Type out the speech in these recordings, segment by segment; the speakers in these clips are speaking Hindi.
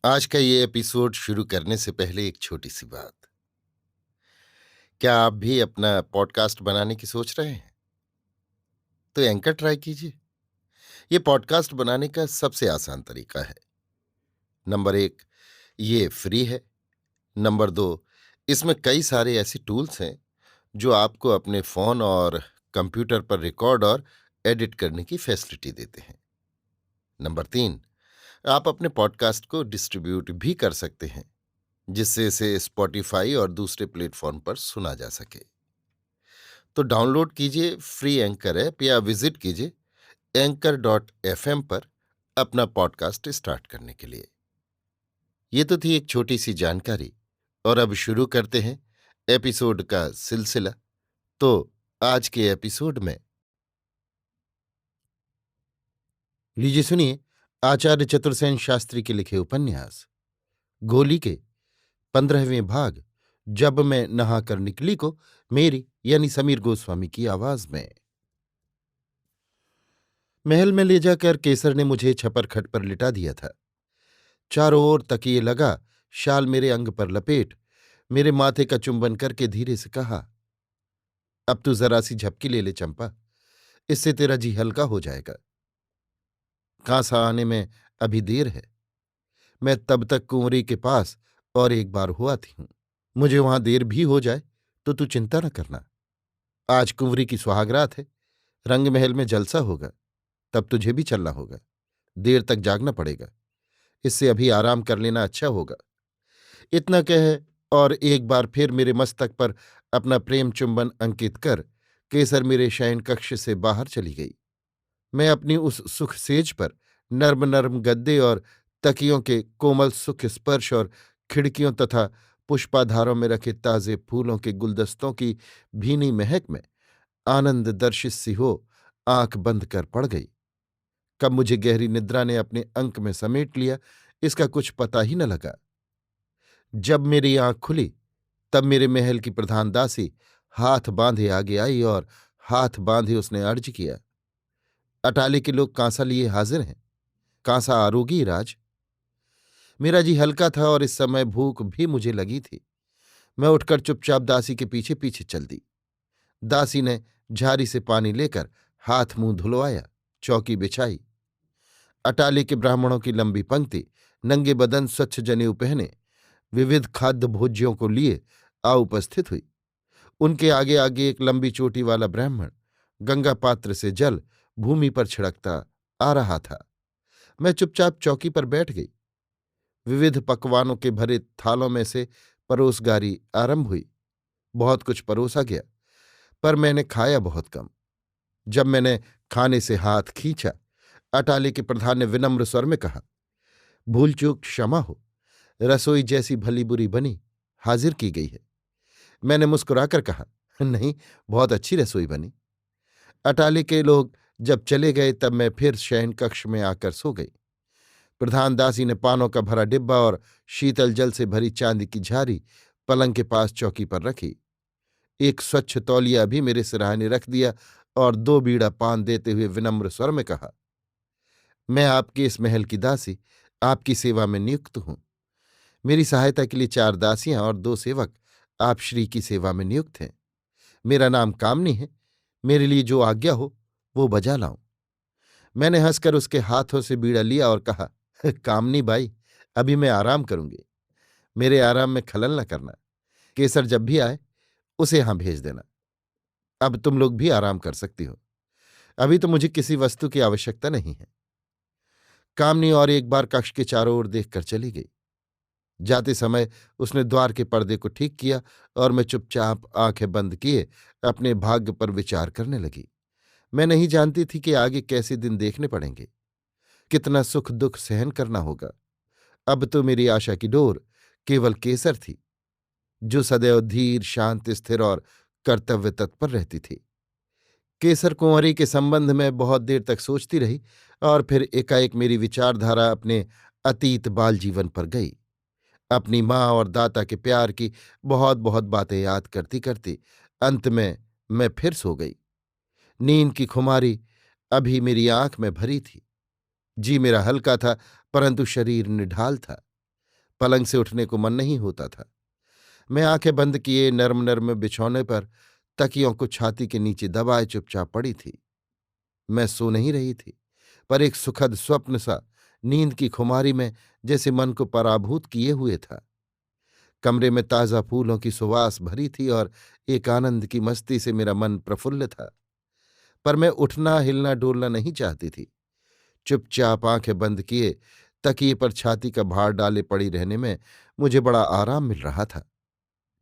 आज का ये एपिसोड शुरू करने से पहले एक छोटी सी बात। क्या आप भी अपना पॉडकास्ट बनाने की सोच रहे हैं? तो एंकर ट्राई कीजिए। ये पॉडकास्ट बनाने का सबसे आसान तरीका है। नंबर एक, ये फ्री है। नंबर दो, इसमें कई सारे ऐसे टूल्स हैं जो आपको अपने फोन और कंप्यूटर पर रिकॉर्ड और एडिट करने की फैसिलिटी देते हैं। नंबर तीन, आप अपने पॉडकास्ट को डिस्ट्रीब्यूट भी कर सकते हैं, जिससे इसे स्पॉटिफाई और दूसरे प्लेटफॉर्म पर सुना जा सके। तो डाउनलोड कीजिए फ्री एंकर ऐप या विजिट कीजिए anchor.fm पर अपना पॉडकास्ट स्टार्ट करने के लिए। ये तो थी एक छोटी सी जानकारी, और अब शुरू करते हैं एपिसोड का सिलसिला। तो आज के एपिसोड में लीजिए सुनिए आचार्य चतुर्सेन शास्त्री के लिखे उपन्यास गोली के 15वें भाग जब मैं नहाकर निकली को मेरी यानी समीर गोस्वामी की आवाज में। महल में ले जाकर केसर ने मुझे छपर खट पर लिटा दिया था। चारों ओर तकिए लगा, शाल मेरे अंग पर लपेट मेरे माथे का चुंबन करके धीरे से कहा, अब तू जरा सी झपकी ले ले चंपा, इससे तेरा जी हल्का हो जाएगा। कांसा आने में अभी देर है। मैं तब तक कुंवरी के पास और एक बार हुआ थी हूं। मुझे वहां देर भी हो जाए तो तू चिंता न करना। आज कुंवरी की सुहागरात है, रंग महल में जलसा होगा, तब तुझे भी चलना होगा। देर तक जागना पड़ेगा, इससे अभी आराम कर लेना अच्छा होगा। इतना कह और एक बार फिर मेरे मस्तक पर अपना प्रेम चुंबन अंकित कर केसर मेरे शयन कक्ष से बाहर चली गई। मैं अपनी उस सुख सेज पर नर्म नर्म गद्दे और तकियों के कोमल सुख स्पर्श और खिड़कियों तथा पुष्पाधारों में रखे ताजे फूलों के गुलदस्तों की भीनी महक में आनंद दर्शित सी हो आंख बंद कर पड़ गई। कब मुझे गहरी निद्रा ने अपने अंक में समेट लिया, इसका कुछ पता ही न लगा। जब मेरी आंख खुली तब मेरे महल की प्रधान दासी हाथ बांधे आगे आई और हाथ बांधे उसने अर्ज किया, अटाले के लोग कांसा लिए हाजिर हैं। कांसा आरोगी राज। मेरा जी हल्का था और इस समय भूख भी मुझे लगी थी। मैं उठकर चुपचाप दासी के पीछे पीछे चल दी। दासी ने झारी से पानी लेकर हाथ मुंह धुलवाया, चौकी बिछाई। अटाले के ब्राह्मणों की लंबी पंक्ति नंगे बदन स्वच्छ जनेऊ पहने विविध खाद्य भोज्यों को लिए आ उपस्थित हुई। उनके आगे आगे एक लंबी चोटी वाला ब्राह्मण गंगा पात्र से जल भूमि पर छिड़कता आ रहा था। मैं चुपचाप चौकी पर बैठ गई। विविध पकवानों के भरे थालों में से परोसगारी आरंभ हुई। बहुत कुछ परोसा गया, पर मैंने खाया बहुत कम। जब मैंने खाने से हाथ खींचा, अटाले के प्रधान ने विनम्र स्वर में कहा, भूल चूक क्षमा हो, रसोई जैसी भली बुरी बनी हाजिर की गई है। मैंने मुस्कुराकर कहा, नहीं, बहुत अच्छी रसोई बनी। अटाले के लोग जब चले गए तब मैं फिर शयन कक्ष में आकर सो गई। प्रधान दासी ने पानों का भरा डिब्बा और शीतल जल से भरी चांदी की झारी पलंग के पास चौकी पर रखी। एक स्वच्छ तौलिया भी मेरे सिरहाने रख दिया और 2 बीड़ा पान देते हुए विनम्र स्वर में कहा, मैं आपके इस महल की दासी आपकी सेवा में नियुक्त हूं। मेरी सहायता के लिए 4 दासियां और 2 सेवक आप श्री की सेवा में नियुक्त हैं। मेरा नाम कामनी है। मेरे लिए जो आज्ञा हो वो बजा लाऊं। मैंने हंसकर उसके हाथों से बीड़ा लिया और कहा, कामनी बाई, अभी मैं आराम करूंगी। मेरे आराम में खलल न करना। केसर जब भी आए उसे यहां भेज देना। अब तुम लोग भी आराम कर सकती हो। अभी तो मुझे किसी वस्तु की आवश्यकता नहीं है। कामनी और एक बार कक्ष के चारों ओर देखकर चली गई। जाते समय उसने द्वार के पर्दे को ठीक किया और मैं चुपचाप आंखें बंद किए अपने भाग्य पर विचार करने लगी। मैं नहीं जानती थी कि आगे कैसे दिन देखने पड़ेंगे, कितना सुख दुख सहन करना होगा। अब तो मेरी आशा की डोर केवल केसर थी, जो सदैव धीर शांत स्थिर और कर्तव्य तत्पर रहती थी। केसर कुंवरी के संबंध में बहुत देर तक सोचती रही और फिर एकाएक मेरी विचारधारा अपने अतीत बाल जीवन पर गई। अपनी माँ और दाता के प्यार की बहुत बहुत बातें याद करती करती अंत में मैं फिर सो गई। नींद की खुमारी अभी मेरी आंख में भरी थी। जी मेरा हल्का था, परंतु शरीर निढाल था। पलंग से उठने को मन नहीं होता था। मैं आंखें बंद किए नर्म नर्म बिछौने पर तकियों को छाती के नीचे दबाए चुपचाप पड़ी थी। मैं सो नहीं रही थी, पर एक सुखद स्वप्न सा नींद की खुमारी में जैसे मन को पराभूत किए हुए था। कमरे में ताजा फूलों की सुवास भरी थी और एक आनंद की मस्ती से मेरा मन प्रफुल्ल था। पर मैं उठना हिलना डोलना नहीं चाहती थी। चुपचाप आंखें बंद किए तकिए पर छाती का भार डाले पड़ी रहने में मुझे बड़ा आराम मिल रहा था।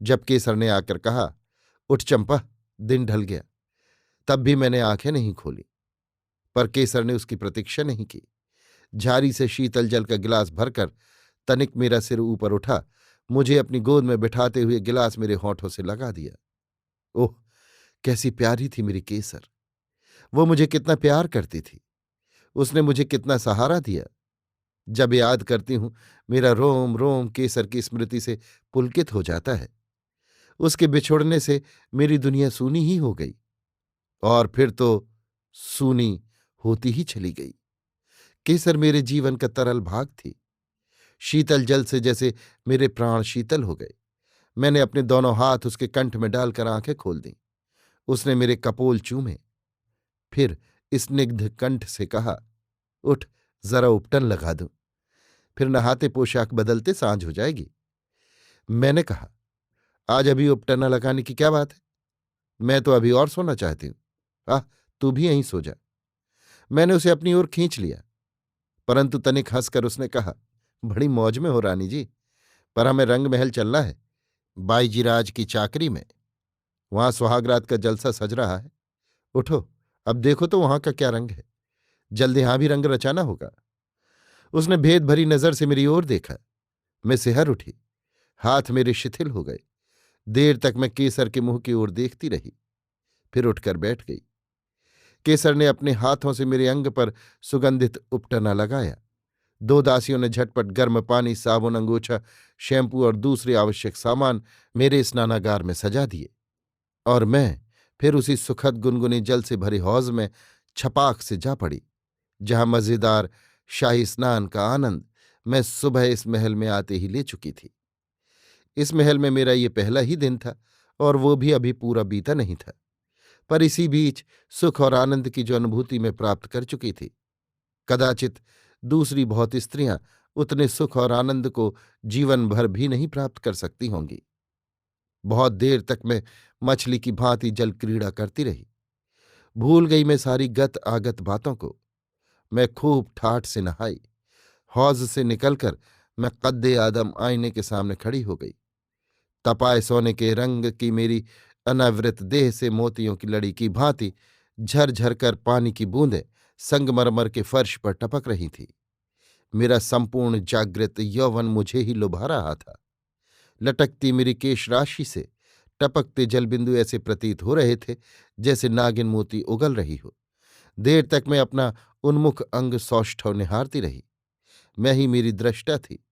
जब केसर ने आकर कहा, उठ चंपा, दिन ढल गया, तब भी मैंने आंखें नहीं खोली। पर केसर ने उसकी प्रतीक्षा नहीं की। झारी से शीतल जल का गिलास भरकर तनिक मेरा सिर ऊपर उठा, मुझे अपनी गोद में बिठाते हुए गिलास मेरे होठों से लगा दिया। ओह, कैसी प्यारी थी मेरी केसर! वो मुझे कितना प्यार करती थी। उसने मुझे कितना सहारा दिया। जब याद करती हूं, मेरा रोम रोम केसर की स्मृति से पुलकित हो जाता है। उसके बिछुड़ने से मेरी दुनिया सूनी ही हो गई, और फिर तो सूनी होती ही चली गई। केसर मेरे जीवन का तरल भाग थी। शीतल जल से जैसे मेरे प्राण शीतल हो गए। मैंने अपने दोनों हाथ उसके कंठ में डालकर आंखें खोल दी। उसने मेरे कपोल चूमे, फिर स्निग्ध कंठ से कहा, उठ, जरा उपटन लगा दूं, फिर नहाते पोशाक बदलते सांझ हो जाएगी। मैंने कहा, आज अभी उपटन न लगाने की क्या बात है? मैं तो अभी और सोना चाहती हूं। आह, तू भी यहीं सो जा। मैंने उसे अपनी ओर खींच लिया, परंतु तनिक हंसकर उसने कहा, बड़ी मौज में हो रानी जी, पर हमें रंग महल चलना है, बाईजीराज की चाकरी में। वहां सुहागरात का जलसा सज रहा है। उठो, अब देखो तो वहां का क्या रंग है। जल्द यहां भी रंग रचाना होगा। उसने भेद भरी नजर से मेरी ओर देखा। मैं सिहर उठी, हाथ मेरे शिथिल हो गए। देर तक मैं केसर के मुंह की ओर देखती रही, फिर उठकर बैठ गई। केसर ने अपने हाथों से मेरे अंग पर सुगंधित उपटना लगाया। दो दासियों ने झटपट गर्म पानी, साबुन, अंगोछा, शैम्पू और दूसरे आवश्यक सामान मेरे स्नानागार में सजा दिए, और मैं फिर उसी सुखद गुनगुने जल से भरे हौज में छपाक से जा पड़ी, जहां मजेदार शाही स्नान का आनंद मैं सुबह इस महल में आते ही ले चुकी थी। इस महल में मेरा ये पहला ही दिन था, और वो भी अभी पूरा बीता नहीं था। पर इसी बीच सुख और आनंद की जो अनुभूति मैं प्राप्त कर चुकी थी, कदाचित दूसरी बहुत स्त्रियां उतने सुख और आनंद को जीवन भर भी नहीं प्राप्त कर सकती होंगी। बहुत देर तक मैं मछली की भांति जल क्रीड़ा करती रही। भूल गई मैं सारी गत आगत बातों को। मैं खूब ठाठ से नहाई। हौज से निकलकर मैं कद्दे आदम आईने के सामने खड़ी हो गई। तपाए सोने के रंग की मेरी अनावृत देह से मोतियों की लड़ी की भांति झरझर कर पानी की बूंदें संगमरमर के फर्श पर टपक रही थी। मेरा संपूर्ण जागृत यौवन मुझे ही लुभा रहा था। लटकती मेरी केश राशि से टपकते जलबिंदु ऐसे प्रतीत हो रहे थे जैसे नागिन मोती उगल रही हो। देर तक मैं अपना उन्मुख अंग सौष्ठव निहारती रही। मैं ही मेरी दृष्टा थी,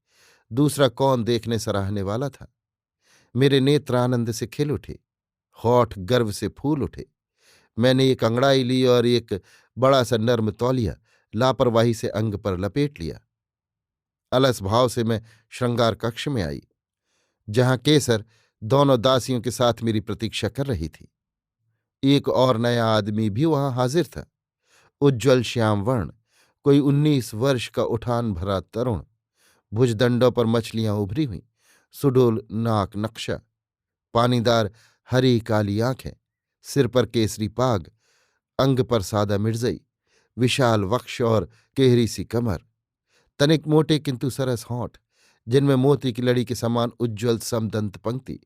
दूसरा कौन देखने सराहने वाला था। मेरे नेत्र आनंद से खिल उठे, होठ गर्व से फूल उठे। मैंने एक अंगड़ाई ली और एक बड़ा सा नर्म तौलिया लापरवाही से अंग पर लपेट लिया। अलस भाव से मैं श्रृंगार कक्ष में आई, जहां केसर दोनों दासियों के साथ मेरी प्रतीक्षा कर रही थी। एक और नया आदमी भी वहां हाजिर था, उज्ज्वल श्याम वर्ण, कोई 19 वर्ष का उठान भरा तरुण। भुजदंडों पर मछलियां उभरी हुई, सुडोल नाक नक्शा, पानीदार हरी काली आंखें, सिर पर केसरी पाग, अंग पर सादा मिर्जई, विशाल वक्ष और केहरी सी कमर, तनिक मोटे किंतु सरस होंठ, जिनमें मोती की लड़ी के समान उज्ज्वल समदंत पंक्ति।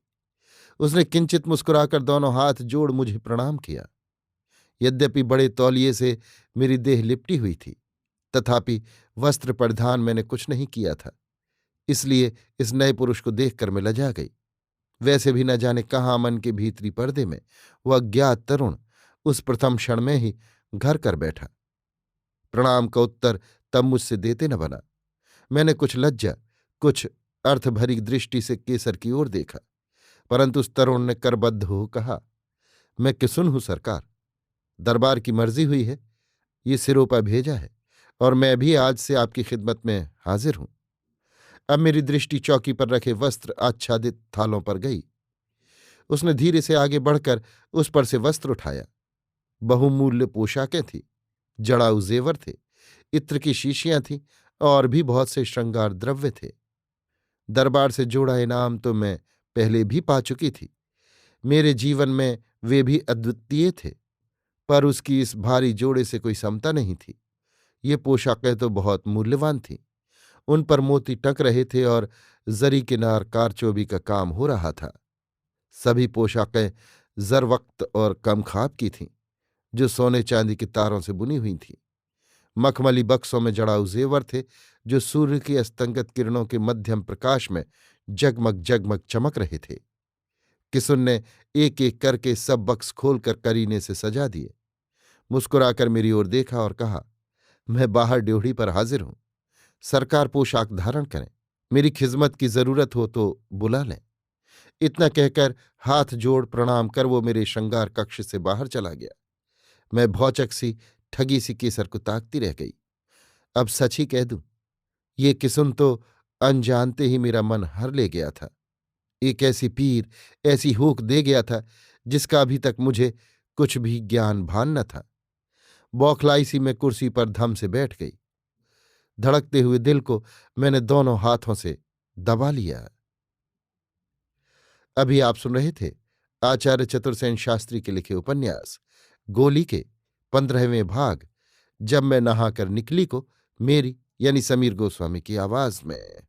उसने किंचित मुस्कुराकर दोनों हाथ जोड़ मुझे प्रणाम किया। यद्यपि बड़े तौलिए से मेरी देह लिपटी हुई थी, तथापि वस्त्र परिधान मैंने कुछ नहीं किया था, इसलिए इस नए पुरुष को देखकर मैं लजा गई। वैसे भी न जाने कहाँ मन के भीतरी पर्दे में वह अज्ञात तरुण उस प्रथम क्षण में ही घर कर बैठा। प्रणाम का उत्तर तब मुझसे देते न बना। मैंने कुछ लज्जा, कुछ अर्थ भरी दृष्टि से केसर की ओर देखा, परंतु उस तरुण ने करबद्ध हो कहा, मैं किसुन हूं सरकार, दरबार की मर्जी हुई है, ये सिरोपा भेजा है, और मैं भी आज से आपकी खिदमत में हाजिर हूं। अब मेरी दृष्टि चौकी पर रखे वस्त्र आच्छादित थालों पर गई। उसने धीरे से आगे बढ़कर उस पर से वस्त्र उठाया। बहुमूल्य पोशाकें थीं, जड़ाऊ जेवर थे, इत्र की शीशियां थीं और भी बहुत से श्रृंगार द्रव्य थे। दरबार से जोड़ा इनाम तो मैं पहले भी पा चुकी थी। मेरे जीवन में वे भी अद्वितीय थे, पर उसकी इस भारी जोड़े से कोई समता नहीं थी। ये पोशाकें तो बहुत मूल्यवान थीं। उन पर मोती टक रहे थे और जरी किनार कारचोबी का काम हो रहा था। सभी पोशाकें जरवक्त और कमखाब की थीं, जो सोने चांदी के तारों से बुनी हुई थीं। मखमली बक्सों में जड़ाऊ जेवर थे, जो सूर्य की अस्तंगत किरणों के मध्यम प्रकाश में जगमग जगमग चमक रहे थे। किसुन ने एक एक करके सब बक्स खोलकर करीने से सजा दिए। मुस्कुराकर मेरी ओर देखा और कहा, मैं बाहर ड्योढ़ी पर हाजिर हूं। सरकार पोशाक धारण करें, मेरी खिदमत की जरूरत हो तो बुला लें। इतना कहकर हाथ जोड़ प्रणाम कर वो मेरे श्रृंगार कक्ष से बाहर चला गया। मैं भौचक सी ठगी सी केसर को ताकती रह गई। अब सच ही कह दूं, ये किसुन तो अनजानते ही मेरा मन हर ले गया था। एक ऐसी पीर, ऐसी हूक दे गया था जिसका अभी तक मुझे कुछ भी ज्ञान भान न था। बौखलाई सी मैं कुर्सी पर धम से बैठ गई। धड़कते हुए दिल को मैंने दोनों हाथों से दबा लिया। अभी आप सुन रहे थे आचार्य चतुर्सेन शास्त्री के लिखे उपन्यास गोली के 15वें भाग जब मैं नहाकर निकली को, मेरी यानी समीर गोस्वामी की आवाज में।